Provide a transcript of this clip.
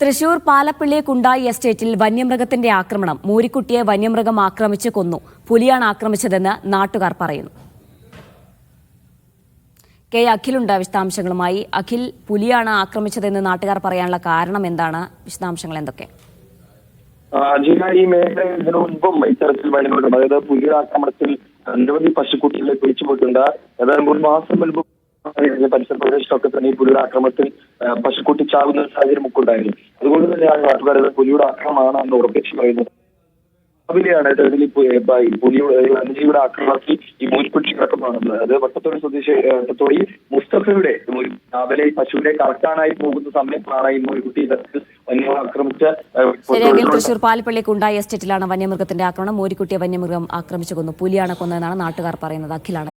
തൃശൂർ പാലപ്പിള്ളി കുണ്ടായി എസ്റ്റേറ്റിൽ വന്യമൃഗത്തിന്റെ ആക്രമണം. മൂരിക്കുട്ടിയെ വന്യമൃഗം ആക്രമിച്ച് കൊന്നു. പുലിയാണ് ആക്രമിച്ചതെന്ന് നാട്ടുകാർ പറയുന്നു. കെ അഖിലുണ്ട് വിശദാംശങ്ങളുമായി. അഖിൽ, പുലിയാണ് ആക്രമിച്ചതെന്ന് നാട്ടുകാർ പറയാനുള്ള കാരണം എന്താണ്? വിശദാംശങ്ങൾ എന്തൊക്കെ? ഈ മേഖലയിൽ ഇതിനു മുൻപും ഇത്തരത്തിൽ വന്യമൃഗം, അതായത് പുലിയുടെ ആക്രമണത്തിൽ നിരവധി പശുക്കുട്ടികളെ പിടിച്ചുപോയിട്ടുണ്ട്. അതായത് 3 മാസം മുൻപ് പരിസര പ്രദേശത്തൊക്കെ തന്നെ ഈ പുലിയുടെ ആക്രമണത്തിൽ പശുക്കുട്ടി ചാവുന്ന സാഹചര്യം ഒക്കെ ഉണ്ടായിരുന്നു. അതുകൊണ്ട് തന്നെയാണ് നാട്ടുകാർ പുലിയുടെ ആക്രമണമാണ് എന്ന് ഉറപ്പിച്ച് പറയുന്നത്. രാവിലെയാണ് പുലിയുടെ വന്യജീവിയുടെ ആക്രമണത്തിൽ ഈ മൂരിക്കുട്ടി കിടക്കുന്നതാണുള്ളത്. അത് വട്ടത്തോടി സ്വദേശി വട്ടത്തോടി മുസ്തഫയുടെ രാവിലെ പശുവിനെ കറക്കാനായി പോകുന്ന സമയത്താണ് ഈ മൂരിക്കുട്ടി ഇത്തരത്തിൽ വന്യമൃഗം ആക്രമിച്ച. തൃശൂർ പാലപ്പിള്ളി കുണ്ടായി എസ്റ്റേറ്റിലാണ് വന്യമൃഗത്തിന്റെ ആക്രമണം. മൂരിക്കുട്ടിയെ വന്യമൃഗം ആക്രമിച്ചു കൊന്നു. പുലിയാണ് കൊന്നതെന്നാണ് നാട്ടുകാർ പറയുന്നത്. അഖിലാണ്